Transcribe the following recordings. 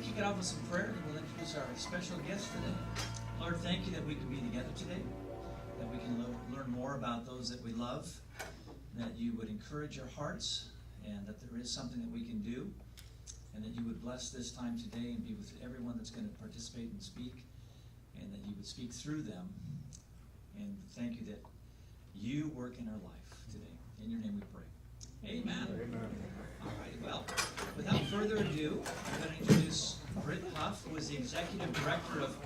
kick it off with some prayer, and we'll introduce our special guest today. Lord, thank you that we can be together today, that we can learn more about those that we love, that you would encourage our hearts, and that there is something that we can do, and that you would bless this time today and be with everyone that's going to participate and speak, and that you would speak through them. And thank you that you work in our life today. In your name we pray. Amen. Amen. All right, well, without further ado, I'm going to introduce Britt Huff, who is the Executive Director of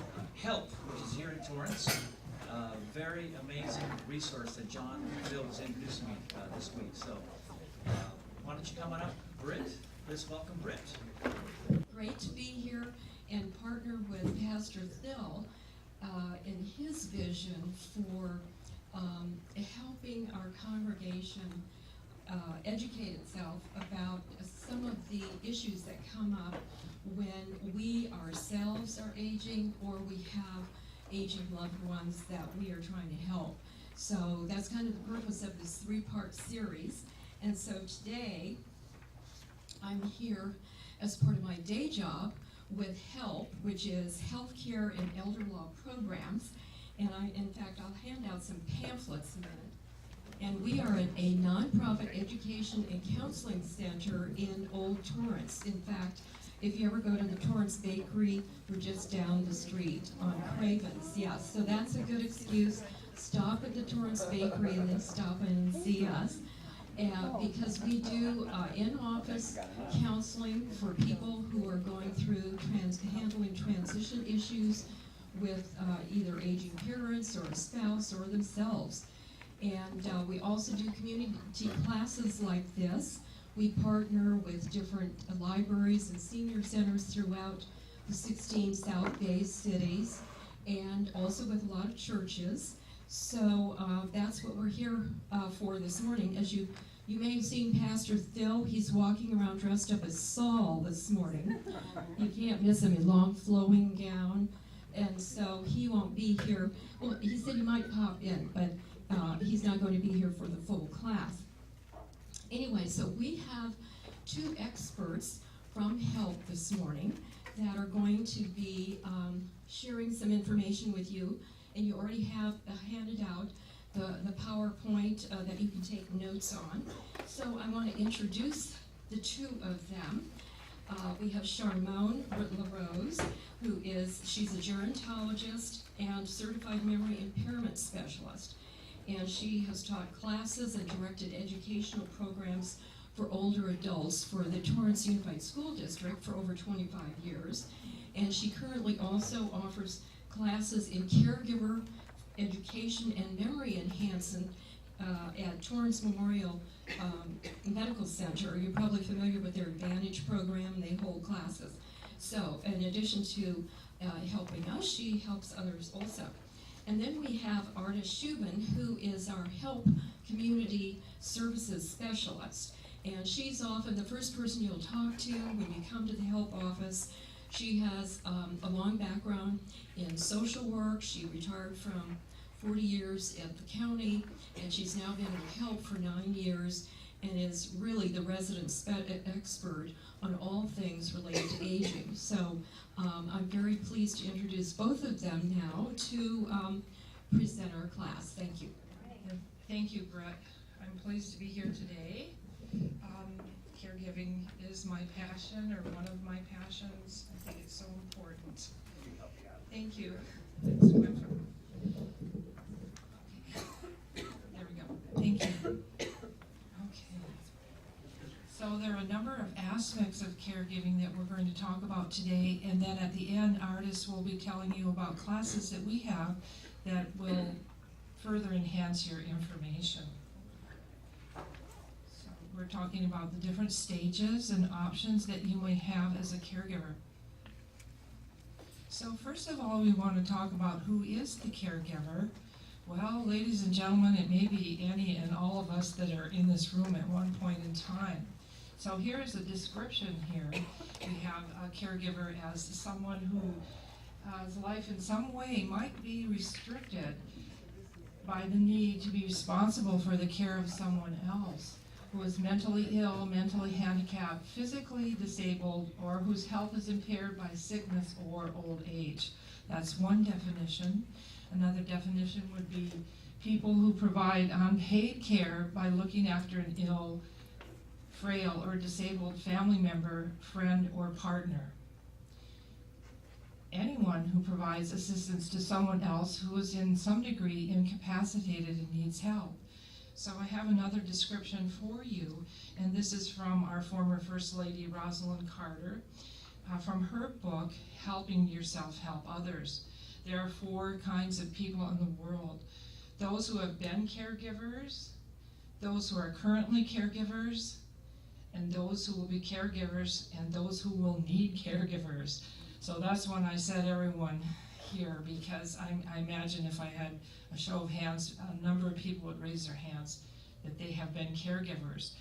HELP, which is here in Torrance. A very amazing resource that John Thill was introducing me this week. So why don't you come on up, Britt? Please welcome Britt. Great to be here and partner with Pastor Thill in his vision for helping our congregation educate itself about some of the issues that come up when we ourselves are aging or we have aging loved ones that we are trying to help. So that's kind of the purpose of this three-part series. And so today, I'm here as part of my day job with HELP, which is Health Care and Elder Law Programs. And in fact, I'll hand out some pamphlets in a minute. And we are a nonprofit education and counseling center in Old Torrance. In fact, if you ever go to the Torrance Bakery, we're just down the street on Cravens. Yes, so that's a good excuse. Stop at the Torrance Bakery and then stop in and see us. Because we do in-office counseling for people who are going through handling transition issues with either aging parents or a spouse or themselves. And we also do community classes like this. We partner with different libraries and senior centers throughout the 16 South Bay cities, and also with a lot of churches. So that's what we're here for this morning. As you may have seen Pastor Thill, he's walking around dressed up as Saul this morning. You can't miss him in long flowing gown. And so he won't be here. Well, he said he might pop in, but he's not going to be here for the full class. Anyway, so we have two experts from HELP this morning that are going to be sharing some information with you. And you already have handed out the PowerPoint that you can take notes on. So I want to introduce the two of them. We have Charmone LaRose, she's a gerontologist and certified memory impairment specialist. And she has taught classes and directed educational programs for older adults for the Torrance Unified School District for over 25 years. And she currently also offers classes in caregiver education and memory enhancement at Torrance Memorial Medical Center. You're probably familiar with their Advantage program. They hold classes. So in addition to helping us, she helps others also. And then we have Arta Shubin, who is our HELP Community Services Specialist. And she's often the first person you'll talk to when you come to the HELP office. She has a long background in social work. She retired from 40 years at the county, and she's now been at HELP for 9 years and is really the resident expert on all things related to aging. So I'm very pleased to introduce both of them now to present our class. Thank you. Thank you, Brett. I'm pleased to be here today. Caregiving is my passion, or one of my passions. I think it's so important. Thank you. There we go. Thank you. Okay. So there are a number of aspects of caregiving that we're going to talk about today, and then at the end, Artis will be telling you about classes that we have that will further enhance your information. We're talking about the different stages and options that you may have as a caregiver. So first of all, we want to talk about who is the caregiver. Well, ladies and gentlemen, it may be any and all of us that are in this room at one point in time. So here is a description here. We have a caregiver as someone whose life in some way might be restricted by the need to be responsible for the care of someone else. who is mentally ill, mentally handicapped, physically disabled, or whose health is impaired by sickness or old age. That's one definition. Another definition would be people who provide unpaid care by looking after an ill, frail, or disabled family member, friend, or partner. Anyone who provides assistance to someone else who is in some degree incapacitated and needs help. So I have another description for you, and this is from our former First Lady, Rosalind Carter, from her book, Helping Yourself Help Others. There are 4 kinds of people in the world. Those who have been caregivers, those who are currently caregivers, and those who will be caregivers, and those who will need caregivers. So that's when I said everyone here, because I imagine if I had a show of hands, a number of people would raise their hands that they have been caregivers.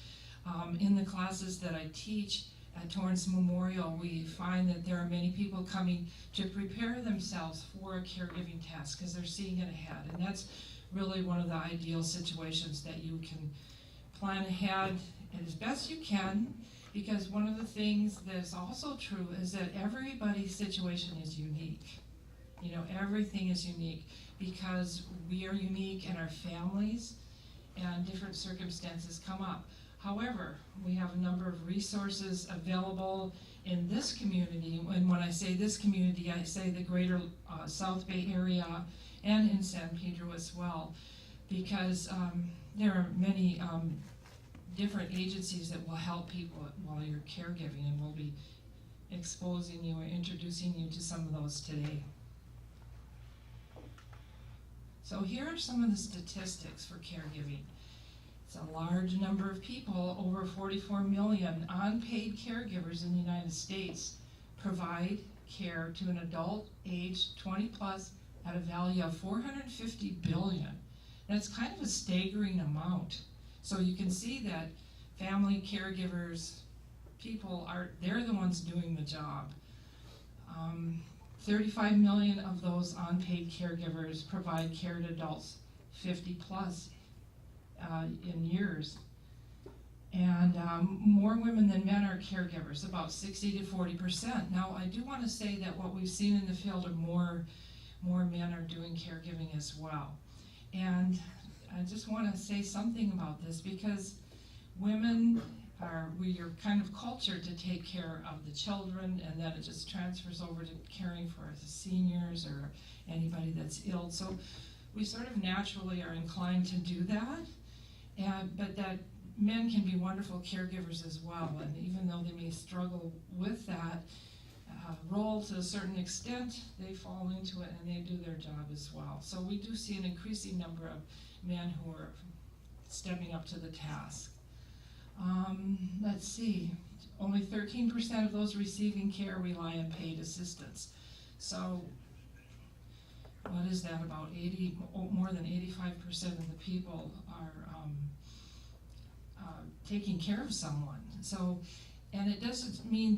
In the classes that I teach at Torrance Memorial, we find that there are many people coming to prepare themselves for a caregiving task because they're seeing it ahead. And that's really one of the ideal situations, that you can plan ahead as best you can, because one of the things that is also true is that everybody's situation is unique. You know, everything is unique because we are unique in our families and different circumstances come up. However, we have a number of resources available in this community, and when I say this community, I say the greater South Bay area and in San Pedro as well, because there are many different agencies that will help people while you're caregiving, and we'll be exposing you or introducing you to some of those today. So here are some of the statistics for caregiving. It's a large number of people, over 44 million unpaid caregivers in the United States provide care to an adult aged 20 plus at a value of $450 billion. That's kind of a staggering amount. So you can see that family caregivers, they're the ones doing the job. 35 million of those unpaid caregivers provide care to adults 50 plus in years. And more women than men are caregivers, about 60 to 40%. Now, I do want to say that what we've seen in the field are more men are doing caregiving as well. And I just want to say something about this, because women we are kind of cultured to take care of the children, and then it just transfers over to caring for the seniors or anybody that's ill. So we sort of naturally are inclined to do that, but that men can be wonderful caregivers as well, and even though they may struggle with that role to a certain extent, they fall into it and they do their job as well. So we do see an increasing number of men who are stepping up to the task. Let's see, only 13% of those receiving care rely on paid assistance. So what is that, about more than 85% of the people are taking care of someone. So, and it doesn't mean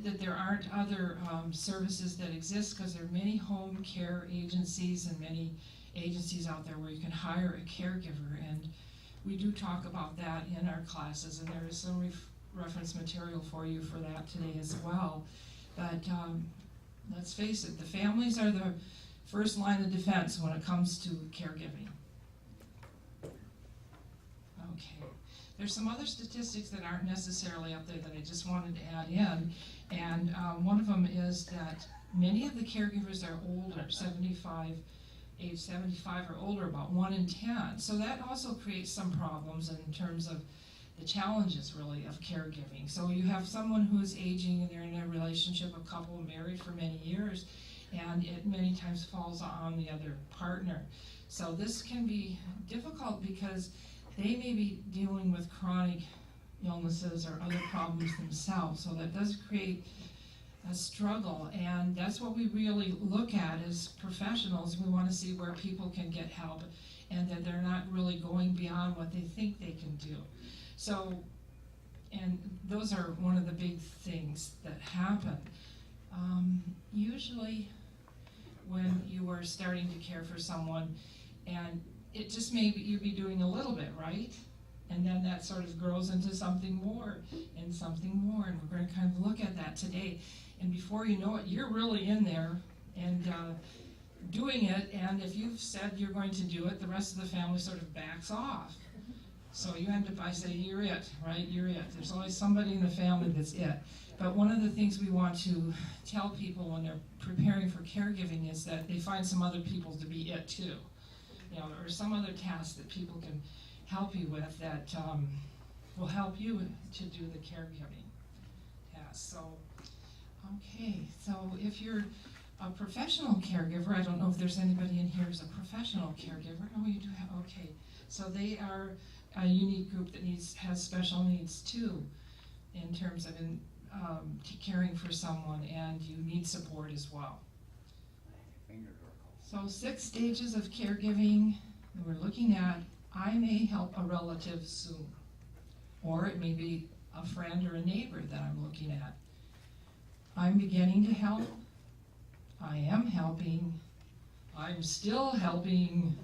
that there aren't other services that exist, because there are many home care agencies and many agencies out there where you can hire a caregiver, and we do talk about that in our classes, and there is some reference material for you for that today as well. But let's face it, the families are the first line of defense when it comes to caregiving. Okay, there's some other statistics that aren't necessarily up there that I just wanted to add in, and one of them is that many of the caregivers are older, age 75 or older, about 1 in 10. So that also creates some problems in terms of the challenges, really, of caregiving. So you have someone who's aging and they're in a relationship, a couple married for many years, and it many times falls on the other partner. So this can be difficult because they may be dealing with chronic illnesses or other problems themselves. So that does create a struggle, and that's what we really look at as professionals. We want to see where people can get help and that they're not really going beyond what they think they can do. So, and those are one of the big things that happen. Usually when you are starting to care for someone, and it just may be you be doing a little bit, right? And then that sort of grows into something more and something more, and we're going to kind of look at that today. And before you know it, you're really in there and doing it, and if you've said you're going to do it, the rest of the family sort of backs off. So you end up by saying, you're it, right? You're it. There's always somebody in the family that's it. But one of the things we want to tell people when they're preparing for caregiving is that they find some other people to be it too. You know, or some other task that people can help you with that will help you to do the caregiving task. So, okay, so if you're a professional caregiver, I don't know if there's anybody in here who's a professional caregiver. Oh, you do have, okay. So they are a unique group that has special needs too, in terms of caring for someone, and you need support as well. So 6 stages of caregiving that we're looking at. I may help a relative soon, or it may be a friend or a neighbor that I'm looking at. I'm beginning to help. I am helping. I'm still helping.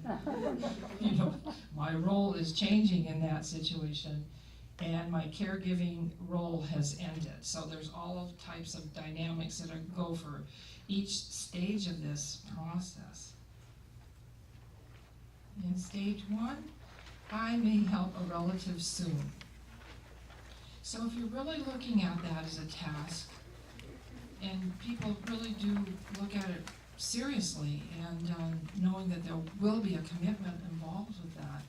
You know, my role is changing in that situation, and my caregiving role has ended. So there's all types of dynamics that go for each stage of this process. In stage 1, I may help a relative soon. So if you're really looking at that as a task, and people really do look at it seriously, and knowing that there will be a commitment involved with that,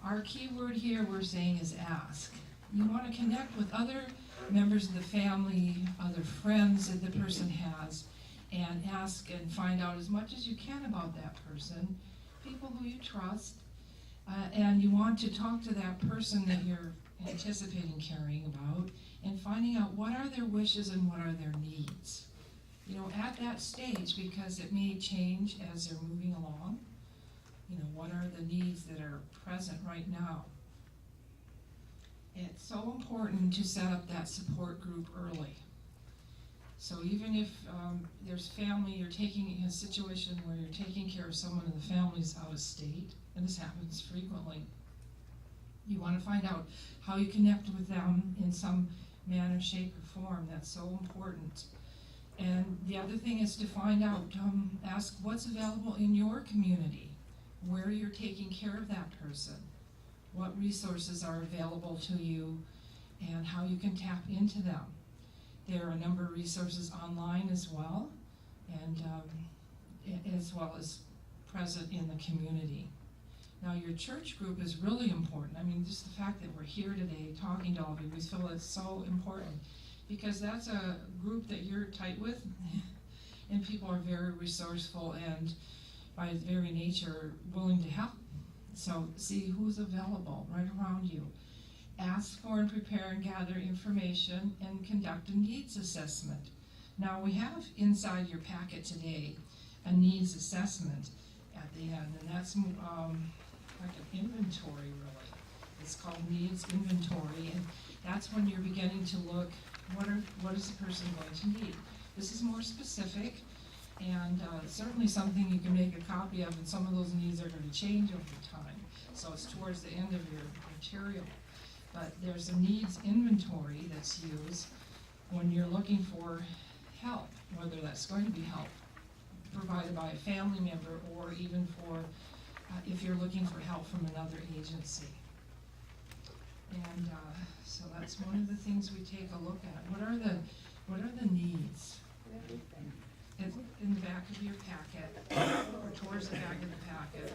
our key word here we're saying is ask. You want to connect with other members of the family, other friends that the person has, and ask and find out as much as you can about that person, people who you trust, and you want to talk to that person that you're anticipating caring about, and finding out what are their wishes and what are their needs. You know, at that stage, because it may change as they're moving along, you know, what are the needs that are present right now? It's so important to set up that support group early. So even if there's family, you're taking a situation where you're taking care of someone and the family's out of state, and this happens frequently, you want to find out how you connect with them in some manner, shape, or form. That's so important. And the other thing is to find out, ask what's available in your community, where you're taking care of that person, what resources are available to you, and how you can tap into them. There are a number of resources online as well, and as well as present in the community. Now, your church group is really important. I mean, just the fact that we're here today talking to all of you, we feel it's so important, because that's a group that you're tight with, and people are very resourceful and by its very nature willing to help. So see who's available right around you. Ask for and prepare and gather information and conduct a needs assessment. Now, we have inside your packet today a needs assessment at the end, and that's like an inventory, really. It's called needs inventory, and that's when you're beginning to look, what is the person going to need? This is more specific, and certainly something you can make a copy of, and some of those needs are going to change over time. So it's towards the end of your material. But there's a needs inventory that's used when you're looking for help, whether that's going to be help provided by a family member, or even for if you're looking for help from another agency. And so that's one of the things we take a look at. What are the needs? It's in the back of your packet, or towards the back of the packet.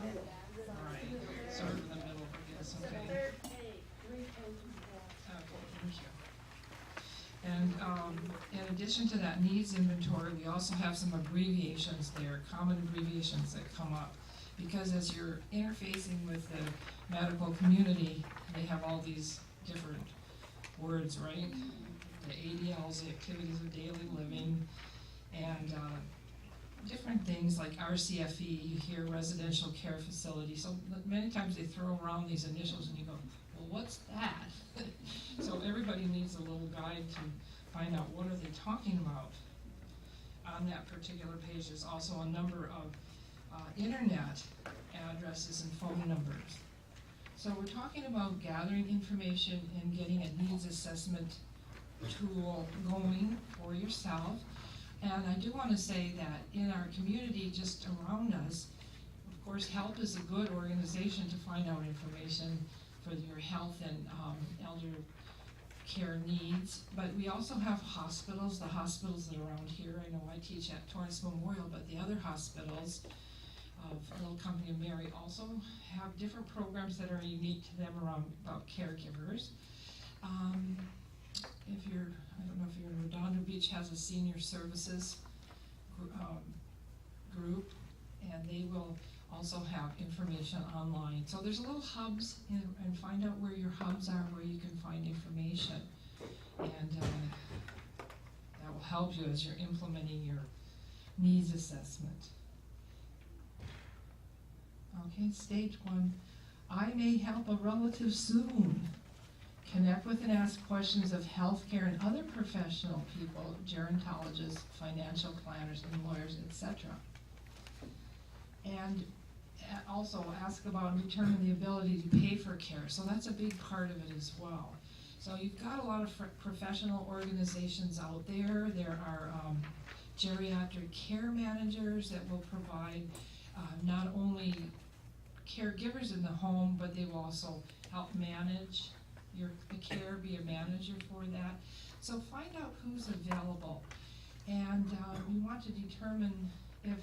All right, sort of in the middle, I guess. Okay. Thank you. And in addition to that needs inventory, we also have some abbreviations there, common abbreviations that come up. Because as you're interfacing with the medical community, they have all these different words, right? The ADLs, the activities of daily living, and different things like RCFE, you hear residential care facility. So many times they throw around these initials and you go, well, what's that? So everybody needs a little guide to find out what are they talking about. On that particular page, there's also a number of internet addresses and phone numbers. So we're talking about gathering information and getting a needs assessment tool going for yourself. And I do want to say that in our community just around us, of course, HELP is a good organization to find out information for your health and elder care needs. But we also have hospitals, the hospitals that are around here. I know I teach at Torrance Memorial, but the other hospitals of Little Company of Mary also have different programs that are unique to them around about caregivers. I don't know if you're in Redondo Beach, has a senior services group, and they will also have information online. So there's little hubs, and find out where your hubs are, where you can find information. And that will help you as you're implementing your needs assessment. Okay, stage 1. I may help a relative soon. Connect with and ask questions of healthcare and other professional people, gerontologists, financial planners, and lawyers, etc. And also ask about and determine the ability to pay for care. So that's a big part of it as well. So you've got a lot of professional organizations out there. There are geriatric care managers that will provide not only caregivers in the home, but they will also help manage the care, be a manager for that. So find out who's available. And you want to determine if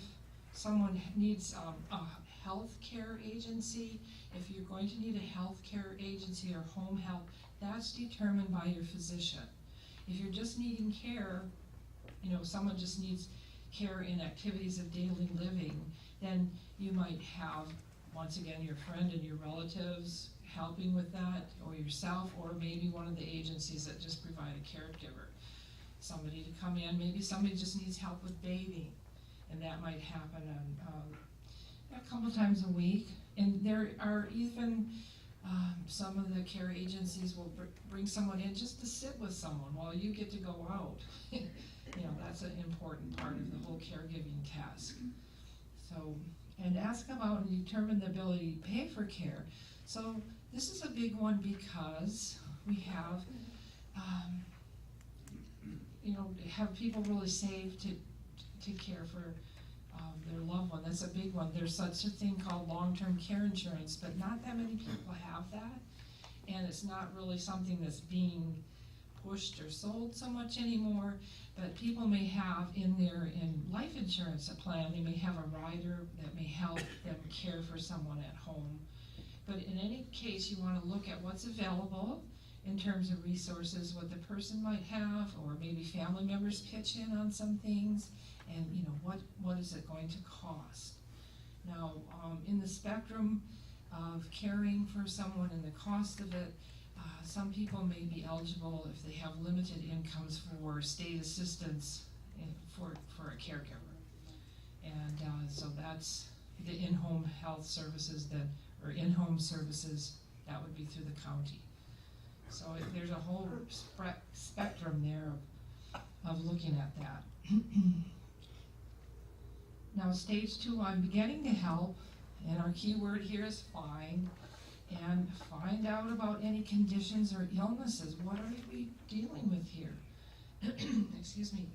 someone needs a health care agency. If you're going to need a health care agency or home health, that's determined by your physician. If you're just needing care, someone just needs care in activities of daily living, then you might have, once again, your friend and your relatives helping with that, or yourself, or maybe one of the agencies that just provide a caregiver. Somebody to come in, maybe somebody just needs help with bathing, and that might happen a couple times a week. And there are even some of the care agencies will bring someone in just to sit with someone while you get to go out. That's an important part of the whole caregiving task. So, and ask about and determine the ability to pay for care. So this is a big one because we have, have people really save to care for their loved one. That's a big one. There's such a thing called long-term care insurance, but not that many people have that, and it's not really something that's being pushed or sold so much anymore. But people may have in life insurance a plan. They may have a rider that may help them care for someone at home. But in any case, you want to look at what's available in terms of resources, what the person might have, or maybe family members pitch in on some things, and what is it going to cost. Now, in the spectrum of caring for someone and the cost of it, some people may be eligible if they have limited incomes for state assistance for a caregiver. And so that's the in-home health services or in-home services, that would be through the county. So there's a whole spectrum there of looking at that. Now, stage 2, I'm beginning to help, and our key word here is find. And find out about any conditions or illnesses. What are we dealing with here? Excuse me.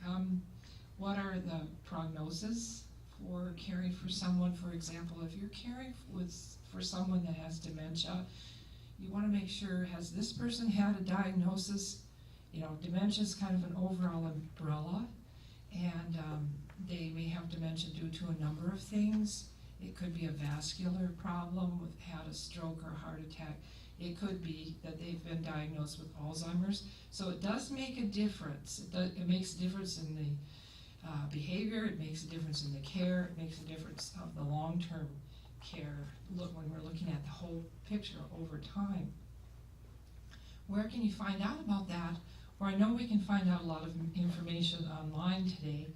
What are the prognosis for caring for someone? For example, if you're caring for someone that has dementia, you want to make sure, has this person had a diagnosis? Dementia is kind of an overall umbrella, and they may have dementia due to a number of things. It could be a vascular problem, had a stroke or heart attack. It could be that they've been diagnosed with Alzheimer's. So it does make a difference. It makes a difference in the behavior. It makes a difference in the care. It makes a difference of the long-term care when we're looking at the whole picture over time. Where can you find out about that? Or I know we can find out a lot of information online today.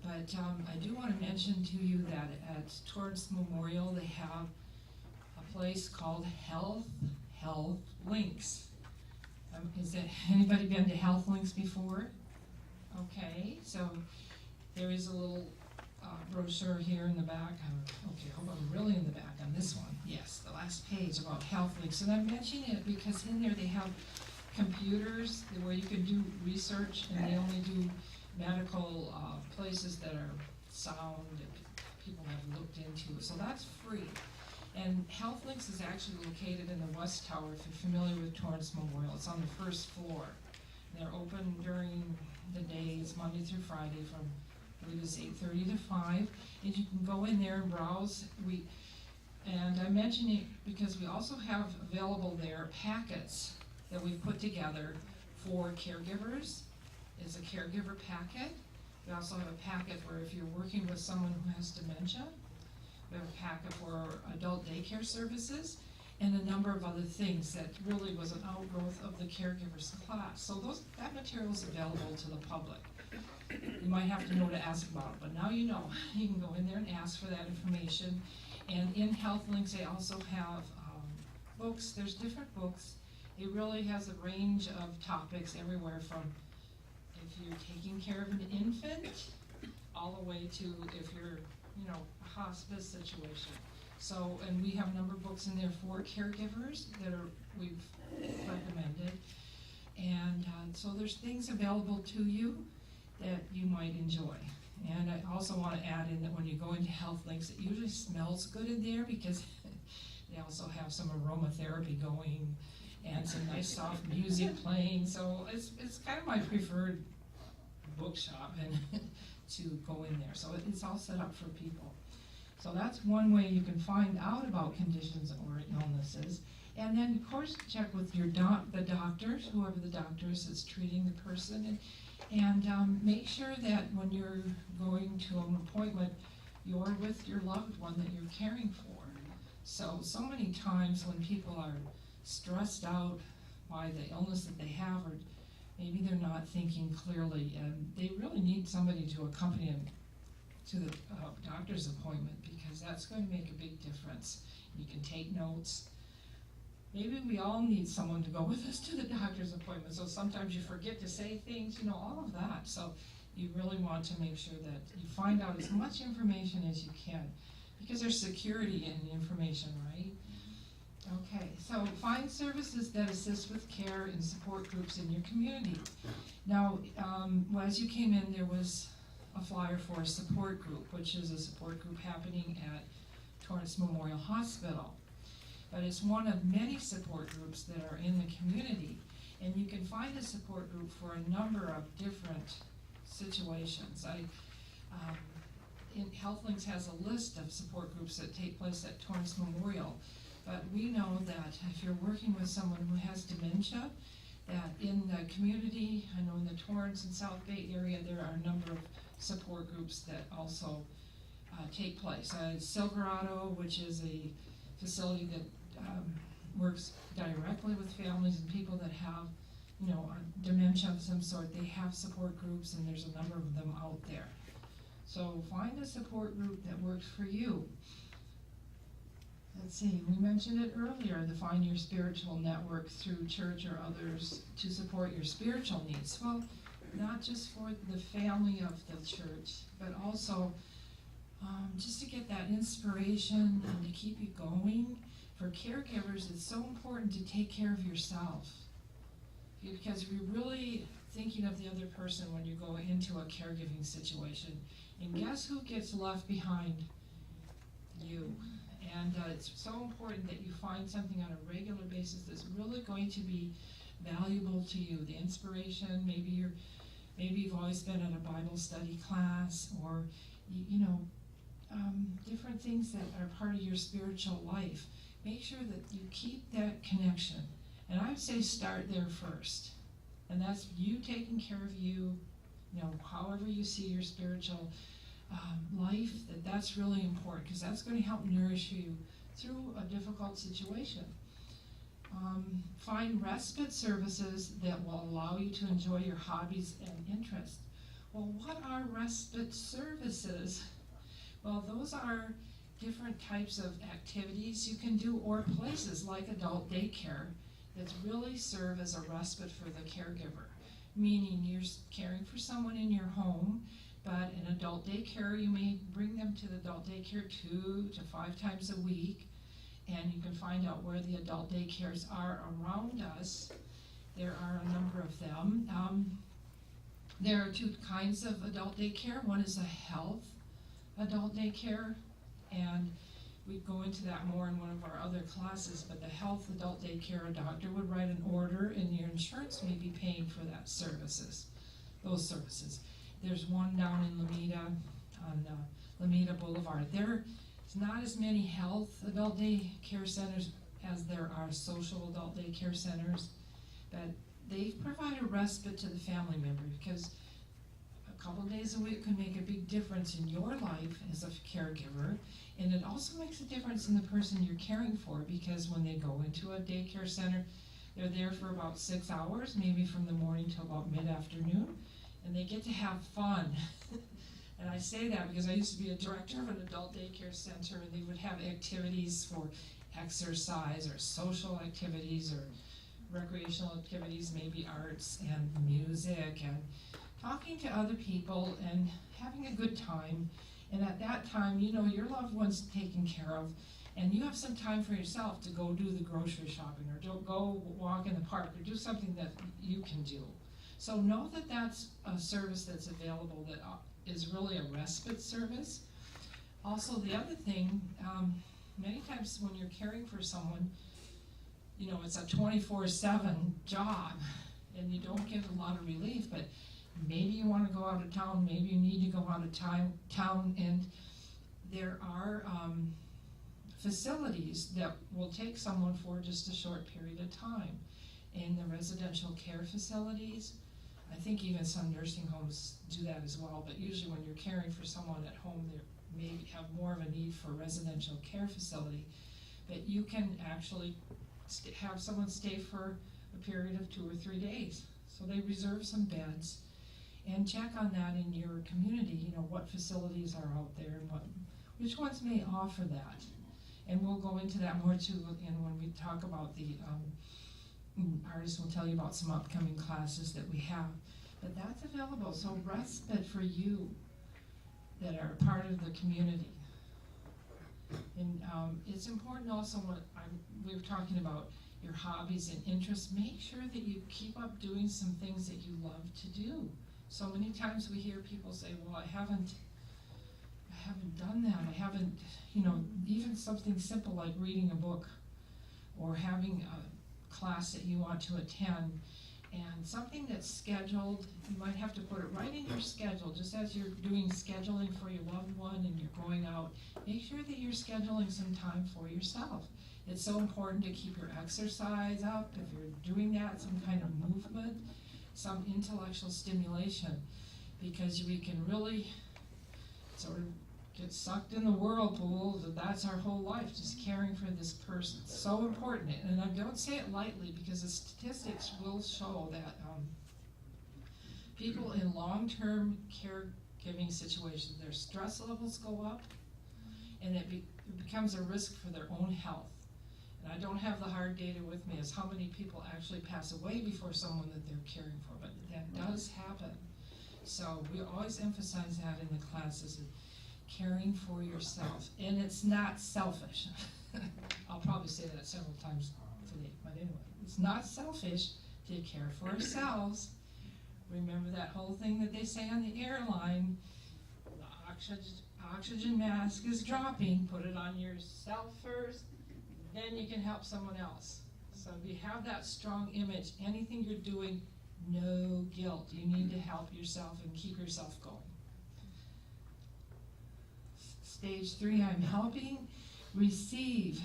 But I do want to mention to you that at Torrance Memorial they have a place called Health Links. Has anybody been to Health Links before? Okay, so there is a little brochure here in the back. Okay, hold on, really in the back on this one. Yes, the last page about health links. And I'm mentioning it because in there they have computers where you can do research, and they only do medical places that are sound that people have looked into. So that's free. And Health Links is actually located in the West Tower, if you're familiar with Torrance Memorial. It's on the first floor. They're open during the days, Monday through Friday, from I believe it's 8:30 to 5. And you can go in there and browse. And I mention it because we also have available there packets that we've put together for caregivers. It's a caregiver packet. We also have a packet where if you're working with someone who has dementia, we have a packet for adult daycare services, and a number of other things that really was an outgrowth of the caregivers class. So that material is available to the public. You might have to know to ask about it, but now you know. You can go in there and ask for that information. And in Health Links, they also have books. There's different books. It really has a range of topics, everywhere from if you're taking care of an infant, all the way to if you're, a hospice situation. So, and we have a number of books in there for caregivers that we've recommended. And so there's things available to you that you might enjoy. And I also want to add in that when you go into Health Links, it usually smells good in there because they also have some aromatherapy going and some nice soft music playing. So it's kind of my preferred bookshop and to go in there. So it's all set up for people. So that's one way you can find out about conditions or illnesses. And then, of course, check with your the doctors, whoever the doctor is that's treating the person, and make sure that when you're going to an appointment, you're with your loved one that you're caring for. So many times when people are stressed out by the illness that they have, or maybe they're not thinking clearly, and they really need somebody to accompany them to the doctor's appointment, because that's going to make a big difference. You can take notes. Maybe we all need someone to go with us to the doctor's appointment, so sometimes you forget to say things, all of that. So you really want to make sure that you find out as much information as you can, because there's security in the information, right? Okay, so find services that assist with care and support groups in your community. Now, as you came in, there was a flyer for a support group, which is a support group happening at Torrance Memorial Hospital. But it's one of many support groups that are in the community, and you can find a support group for a number of different situations. Health Links has a list of support groups that take place at Torrance Memorial, but we know that if you're working with someone who has dementia, that in the community, I know in the Torrance and South Bay area, there are a number of support groups that also take place. Silverado, which is a facility that works directly with families and people that have, dementia of some sort. They have support groups, and there's a number of them out there. So find a support group that works for you. Let's see, we mentioned it earlier, the Find Your Spiritual Network through church or others to support your spiritual needs. Well, not just for the family of the church, but also just to get that inspiration and to keep you going. For caregivers, it's so important to take care of yourself, because you're really thinking of the other person when you go into a caregiving situation. And guess who gets left behind? You. And it's so important that you find something on a regular basis that's really going to be valuable to you. The inspiration, maybe you've always been at a Bible study class, or different things that are part of your spiritual life. Make sure that you keep that connection. And I would say start there first. And that's you taking care of you, however you see your spiritual life, that's really important, because that's going to help nourish you through a difficult situation. Find respite services that will allow you to enjoy your hobbies and interests. Well, what are respite services? Well, those are different types of activities you can do, or places like adult daycare that really serve as a respite for the caregiver. Meaning you're caring for someone in your home, But in adult daycare, you may bring them to the adult daycare 2 to 5 times a week, and you can find out where the adult daycares are around us. There are a number of them. There are 2 kinds of adult daycare. One is a health adult daycare, and we go into that more in one of our other classes, but the health adult daycare, a doctor would write an order and your insurance may be paying for those services. There's one down in Lomita, on Lomita Boulevard. There's not as many health adult daycare centers as there are social adult daycare centers, but they provide a respite to the family member, because a couple days a week can make a big difference in your life as a caregiver, and it also makes a difference in the person you're caring for, because when they go into a daycare center, they're there for about 6 hours, maybe from the morning till about mid-afternoon, and they get to have fun. And I say that because I used to be a director of an adult daycare center, and they would have activities for exercise or social activities or recreational activities, maybe arts and music and talking to other people and having a good time. And at that time, you know, your loved one's taken care of, and you have some time for yourself to go do the grocery shopping or to go walk in the park or do something that you can do. So know that that's a service that's available that is really a respite service. Also, the other thing, many times when you're caring for someone, you know, it's a 24/7 job and you don't get a lot of relief, but maybe you want to go out of town, maybe you need to go out of town, and there are facilities that will take someone for just a short period of time. In the residential care facilities, I think even some nursing homes do that as well, but usually when you're caring for someone at home, they may have more of a need for a residential care facility. But you can actually have someone stay for a period of 2 or 3 days. So they reserve some beds, and check on that in your community, you know, what facilities are out there and which ones may offer that. And we'll go into that more too, and when we talk about the artists will tell you about some upcoming classes that we have. But that's available, so respite for you that are part of the community. And it's important also when we were talking about your hobbies and interests, make sure that you keep up doing some things that you love to do. So many times we hear people say, well, I haven't done that. I haven't, you know, even something simple like reading a book or having a class that you want to attend, and something that's scheduled, you might have to put it right in your schedule, just as you're doing scheduling for your loved one and you're going out, make sure that you're scheduling some time for yourself. It's so important to keep your exercise up, if you're doing that, some kind of movement, some intellectual stimulation, because we can really sort of get sucked in the whirlpool, that's our whole life, just caring for this person. It's so important, and I don't say it lightly, because the statistics will show that people in long-term caregiving situations, their stress levels go up, and it becomes a risk for their own health. And I don't have the hard data with me as how many people actually pass away before someone that they're caring for, but that does happen. So we always emphasize that in the classes, caring for yourself, and it's not selfish. I'll probably say that several times today, but anyway, it's not selfish to care for ourselves. Remember that whole thing that they say on the airline, the oxygen mask is dropping, put it on yourself first, then you can help someone else. So if you have that strong image, anything you're doing, no guilt. You need to help yourself and keep yourself going. Stage 3, I'm helping. Receive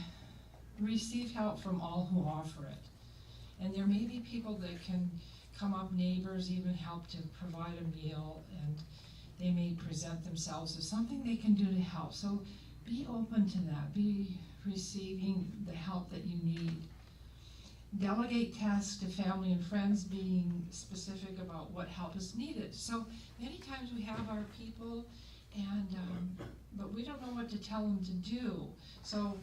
help from all who offer it. And there may be people that can come up, neighbors even help to provide a meal, and they may present themselves as something they can do to help. So be open to that. Be receiving the help that you need. Delegate tasks to family and friends, being specific about what help is needed. So many times we have our people, and but we don't know what to tell them to do. So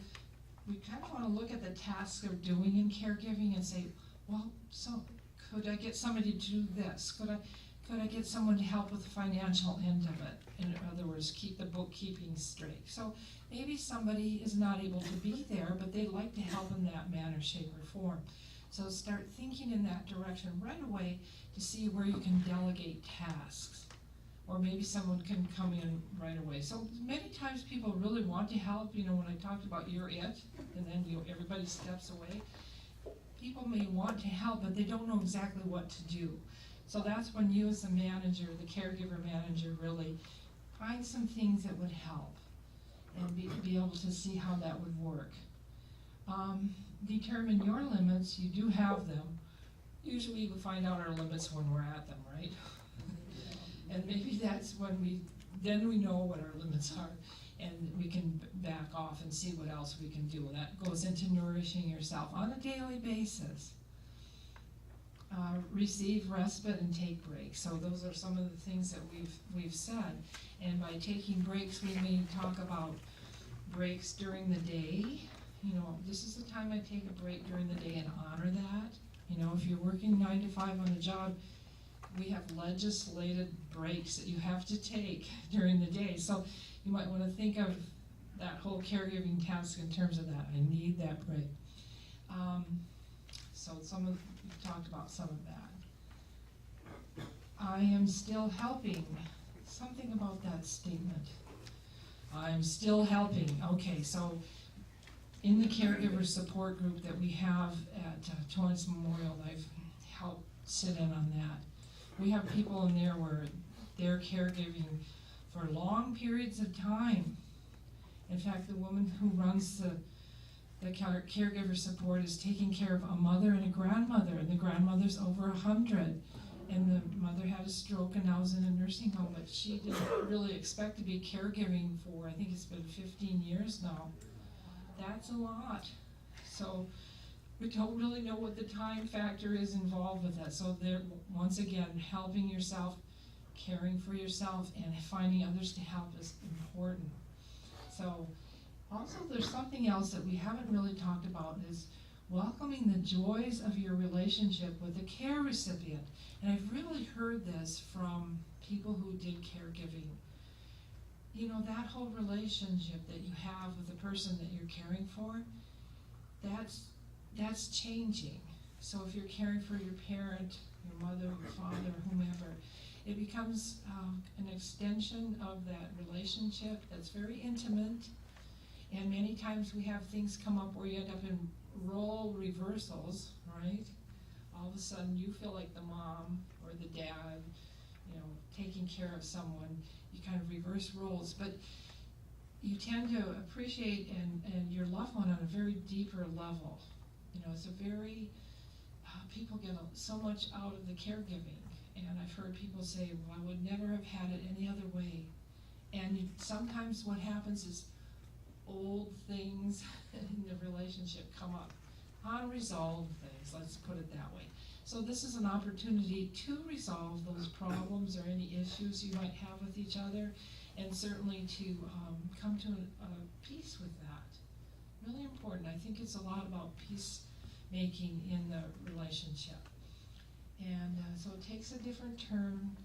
we kind of want to look at the tasks they're doing in caregiving and say, well, so could I get somebody to do this? Could Could I get someone to help with the financial end of it? In other words, keep the bookkeeping straight. So maybe somebody is not able to be there, but they'd like to help in that manner, shape, or form. So start thinking in that direction right away to see where you can delegate tasks. Or maybe someone can come in right away. So many times people really want to help. You know, when I talked about you're it, and then everybody steps away. People may want to help, but they don't know exactly what to do. So that's when you as the manager, the caregiver manager, really find some things that would help and be able to see how that would work. Determine your limits. You do have them. Usually we find out our limits when we're at them, right? And maybe that's when then we know what our limits are, and we can back off and see what else we can do. And that goes into nourishing yourself on a daily basis. Receive respite and take breaks. So those are some of the things that we've said. And by taking breaks, we may talk about breaks during the day. You know, this is the time I take a break during the day and honor that. You know, if you're working 9 to 5 on a job, we have legislated breaks that you have to take during the day. So you might want to think of that whole caregiving task in terms of that. I need that break. So we've talked about some of that. I am still helping. Something about that statement. I'm still helping. Okay, so in the caregiver support group that we have at Torrance Memorial, I've helped sit in on that. We have people in there where they're caregiving for long periods of time. In fact, the woman who runs the caregiver support is taking care of a mother and a grandmother, and the grandmother's over 100. And the mother had a stroke and now is in a nursing home, but she didn't really expect to be caregiving for, I think it's been 15 years now. That's a lot. So we don't really know what the time factor is involved with that. So there, once again, helping yourself, caring for yourself, and finding others to help is important. So also there's something else that we haven't really talked about is welcoming the joys of your relationship with the care recipient. And I've really heard this from people who did caregiving. You know, that whole relationship that you have with the person that you're caring for, that's changing. So if you're caring for your parent, your mother, your father, whomever, it becomes an extension of that relationship that's very intimate. And many times we have things come up where you end up in role reversals, right? All of a sudden you feel like the mom or the dad, you know, taking care of someone. You kind of reverse roles, but you tend to appreciate and your loved one on a very deeper level. You know, it's a very, people get so much out of the caregiving. And I've heard people say, well, I would never have had it any other way. And sometimes what happens is old things in the relationship come up. Unresolved things, let's put it that way. So this is an opportunity to resolve those problems or any issues you might have with each other, and certainly to come to a peace with that. Really important. I think it's a lot about peacemaking in the relationship. And so it takes a different turn,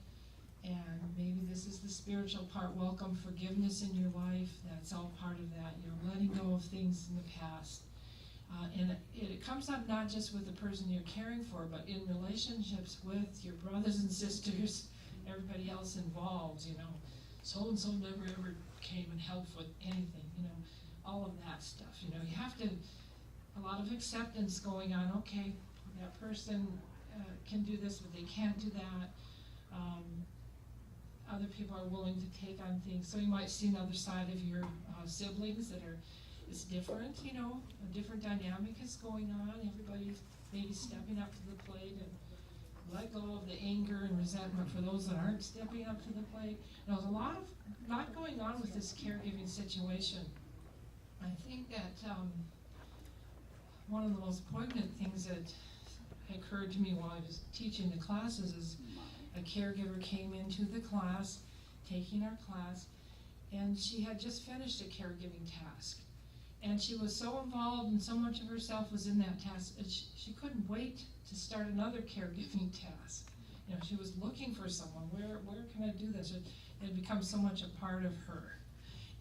and maybe this is the spiritual part. Welcome forgiveness in your life. That's all part of that. You're letting go of things in the past. And it comes up not just with the person you're caring for, but in relationships with your brothers and sisters, everybody else involved, you know. So-and-so never ever came and helped with anything, you know, all of that stuff. You know, you have to, a lot of acceptance going on. Okay, that person can do this, but they can't do that. Other people are willing to take on things. So you might see another side of your siblings that are, it's different, you know, a different dynamic is going on. Everybody's maybe stepping up to the plate and let go of the anger and resentment for those that aren't stepping up to the plate. Now, there's a lot going on with this caregiving situation. I think that one of the most poignant things that occurred to me while I was teaching the classes is a caregiver came into the class, taking our class, and she had just finished a caregiving task. And she was so involved and so much of herself was in that task that she couldn't wait to start another caregiving task. She was looking for someone. Where can I do this? It becomes so much a part of her.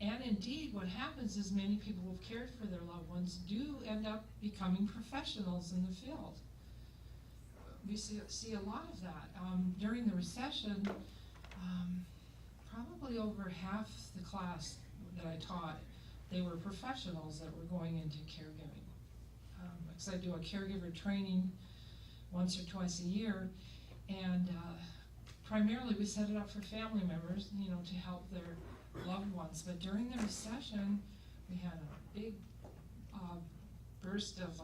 And indeed, what happens is many people who have cared for their loved ones do end up becoming professionals in the field. We see a lot of that. During the recession, probably over half the class that I taught, they were professionals that were going into caregiving. Because I do a caregiver training once or twice a year, and primarily we set it up for family members, to help their loved ones. But during the recession, we had a big burst of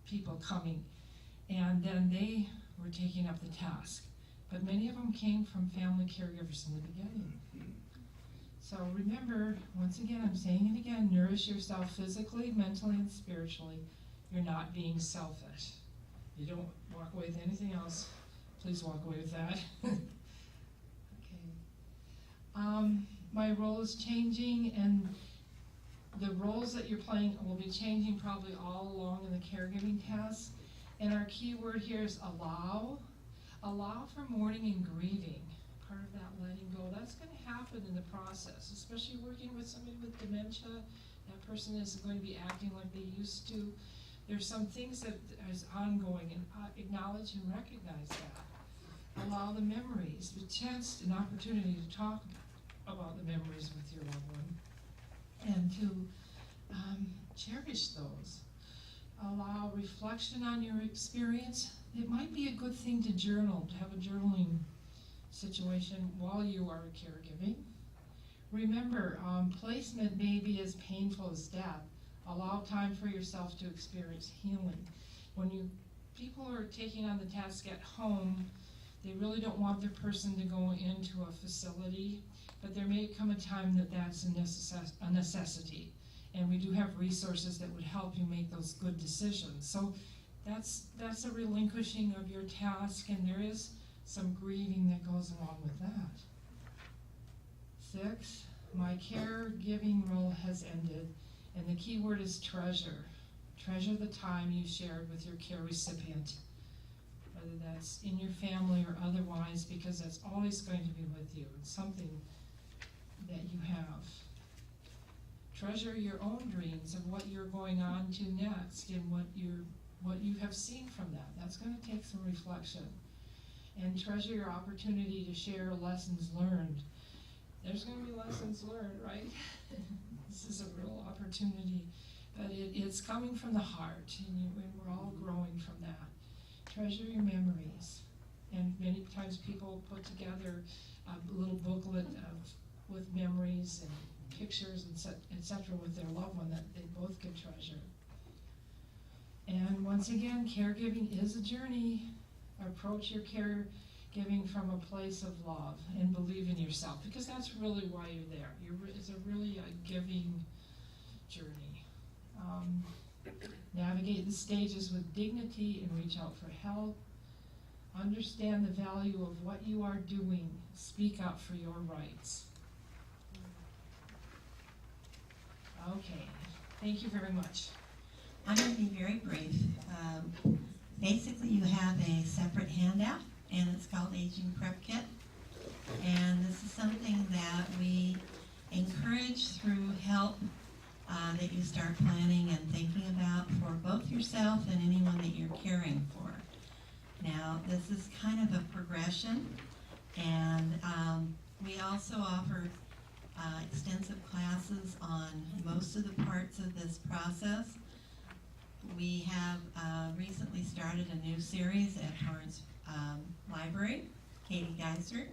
people coming, and then they were taking up the task. But many of them came from family caregivers in the beginning. So remember, once again, I'm saying it again, nourish yourself physically, mentally, and spiritually. You're not being selfish. You don't walk away with anything else. Please walk away with that. Okay. My role is changing, and the roles that you're playing will be changing probably all along in the caregiving tasks. And our key word here is allow. Allow for mourning and grieving. Part of that letting go. That's going to happen in the process, especially working with somebody with dementia. That person isn't going to be acting like they used to. There's some things that is ongoing, and acknowledge and recognize that. Allow the memories, the chance and opportunity to talk about the memories with your loved one, and to cherish those. Allow reflection on your experience. It might be a good thing to journal, to have a journaling situation while you are caregiving. Remember, placement may be as painful as death. Allow time for yourself to experience healing. When people are taking on the task at home, they really don't want the person to go into a facility, but there may come a time that that's a necessity. And we do have resources that would help you make those good decisions. So that's a relinquishing of your task, and there is some grieving that goes along with that. 6, my caregiving role has ended, and the key word is treasure. Treasure the time you shared with your care recipient, whether that's in your family or otherwise, because that's always going to be with you. It's something that you have. Treasure your own dreams of what you're going on to next and what you have seen from that. That's going to take some reflection. And treasure your opportunity to share lessons learned. There's going to be lessons learned, right? This is a real opportunity, but it's coming from the heart, and we're all growing from that. Treasure your memories. And many times people put together a little booklet with memories and pictures, etc., with their loved one that they both could treasure. And once again, caregiving is a journey. Approach your caregiving from a place of love and believe in yourself, because that's really why you're there. It's really a giving journey. Navigate the stages with dignity and reach out for help. Understand the value of what you are doing. Speak up for your rights. Okay, thank you very much. I'm going to be very brief. Basically, you have a separate handout, and it's called Aging Prep Kit. And this is something that we encourage through help that you start planning and thinking about for both yourself and anyone that you're caring for. Now, this is kind of a progression, and we also offer extensive classes on most of the parts of this process. We have recently started a new series at Torrance Library, Katie Geiser.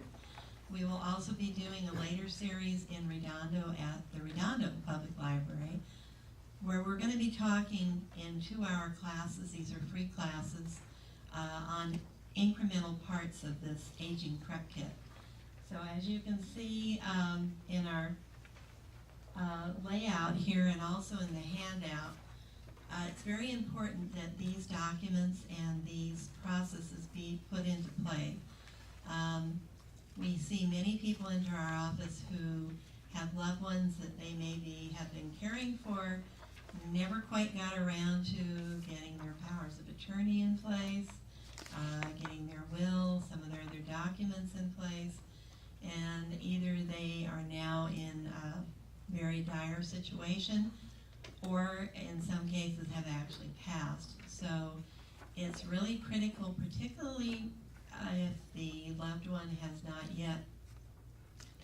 We will also be doing a later series in Redondo at the Redondo Public Library, where we're going to be talking in 2-hour classes, these are free classes, on incremental parts of this Aging Prep Kit. So as you can see in our layout here and also in the handout, it's very important that these documents and these processes be put into play. We see many people enter our office who have loved ones that they maybe have been caring for, never quite got around to getting their powers of attorney in place. getting their will, some of their other documents in place, and either they are now in a very dire situation, or in some cases have actually passed. So it's really critical, particularly if the loved one has not yet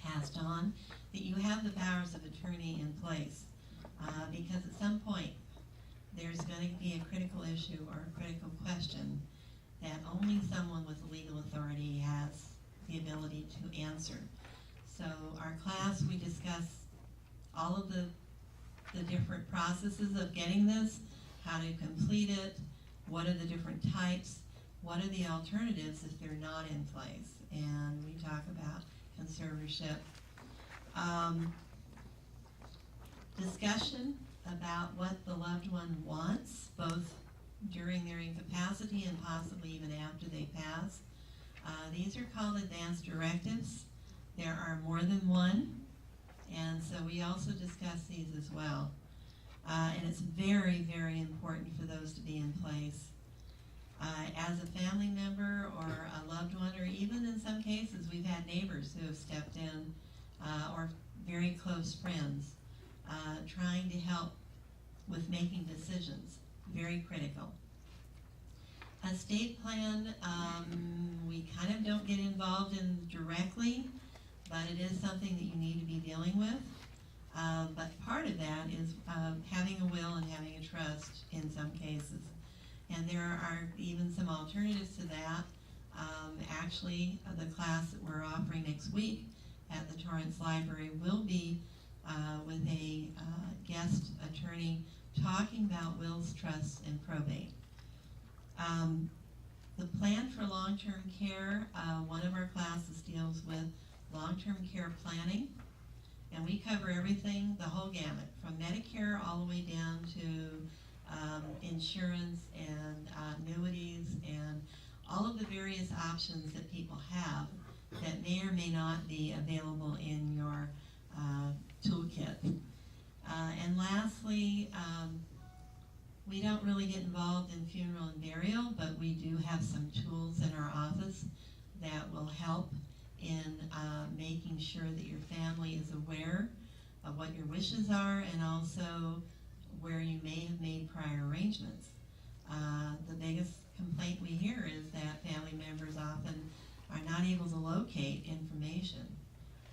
passed on, that you have the powers of attorney in place. Because at some point, there's going to be a critical issue or a critical question that only someone with legal authority has the ability to answer. So our class, we discuss all of the different processes of getting this, how to complete it, what are the different types, what are the alternatives if they're not in place, and we talk about conservatorship. Discussion about what the loved one wants, both during their incapacity and possibly even after they pass. These are called advance directives. There are more than one, and so we also discuss these as well. And it's very, very important for those to be in place. As a family member or a loved one, or even in some cases, we've had neighbors who have stepped in, or very close friends, trying to help with making decisions. Very critical. A estate plan, we kind of don't get involved in directly, but it is something that you need to be dealing with. But part of that is having a will and having a trust in some cases. And there are even some alternatives to that. Actually, the class that we're offering next week at the Torrance Library will be with a guest attorney talking about wills, trusts, and probate. The plan for long-term care, one of our classes deals with long-term care planning, and we cover everything, the whole gamut, from Medicare all the way down to insurance and annuities and all of the various options that people have that may or may not be available in your toolkit. And lastly, we don't really get involved in funeral and burial, but we do have some tools in our office that will help in making sure that your family is aware of what your wishes are and also where you may have made prior arrangements. The biggest complaint we hear is that family members often are not able to locate information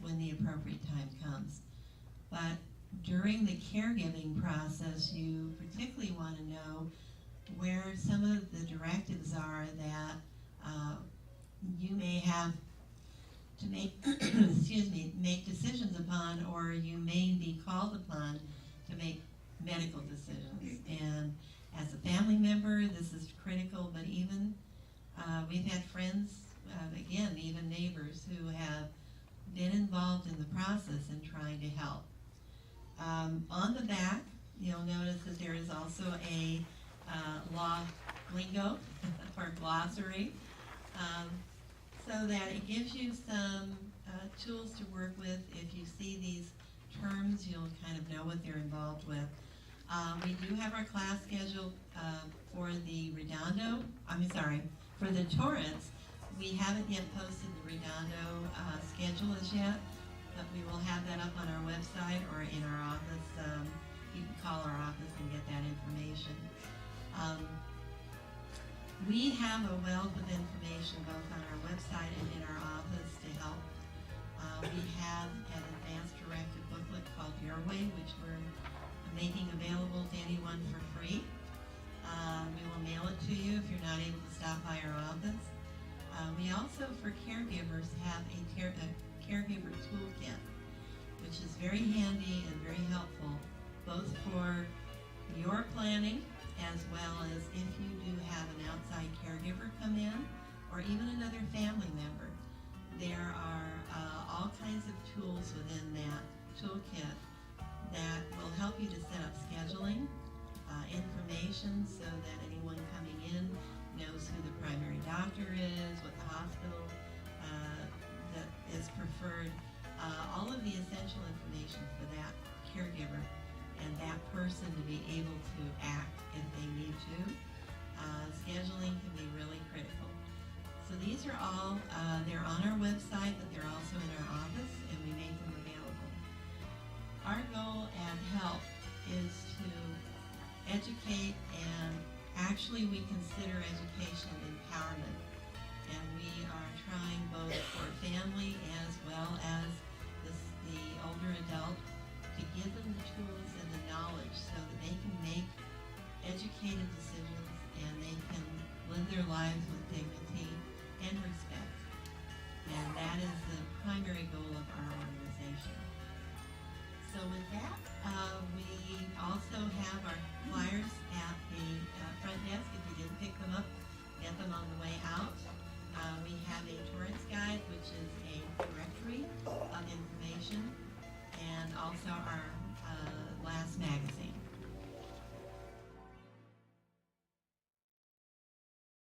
when the appropriate time comes. But during the caregiving process, you particularly want to know where some of the directives are that you may have to make, make decisions upon, or you may be called upon to make medical decisions. And as a family member, this is critical, but even we've had friends, again, even neighbors who have been involved in the process in trying to help. On the back, you'll notice that there is also a law lingo or glossary, so that it gives you some tools to work with. If you see these terms, you'll kind of know what they're involved with. We do have our class scheduled for the for the Torrance. We haven't yet posted the Redondo schedule as yet, but we will have that up on our website or in our office. You can call our office and get that information. We have a wealth of information both on our website and in our office to help. We have an advanced directive booklet called Your Way, which we're making available to anyone for free. We will mail it to you if you're not able to stop by our office. We also, for caregivers, have a caregiver toolkit, which is very handy and very helpful, both for your planning as well as if you do have an outside caregiver come in, or even another family member. There are all kinds of tools within that toolkit that will help you to set up scheduling, information so that anyone coming in knows who the primary doctor is, what the hospital that is preferred, all of the essential information for that caregiver and that person to be able to act if they need to. Scheduling can be really critical. So these are all, they're on our website, but they're also in our office, and we make them available. Our goal at HELP is to educate, and actually we consider education empowerment. And we are trying both for family as well as the older adult to give them the tools and the knowledge so that they can make educated decisions and they can live their lives with dignity and respect. And that is the primary goal of our organization. So with that, we also have our flyers at the front desk. If you didn't pick them up, get them on the way out. We have a tourist guide, which is a directory of information, and also our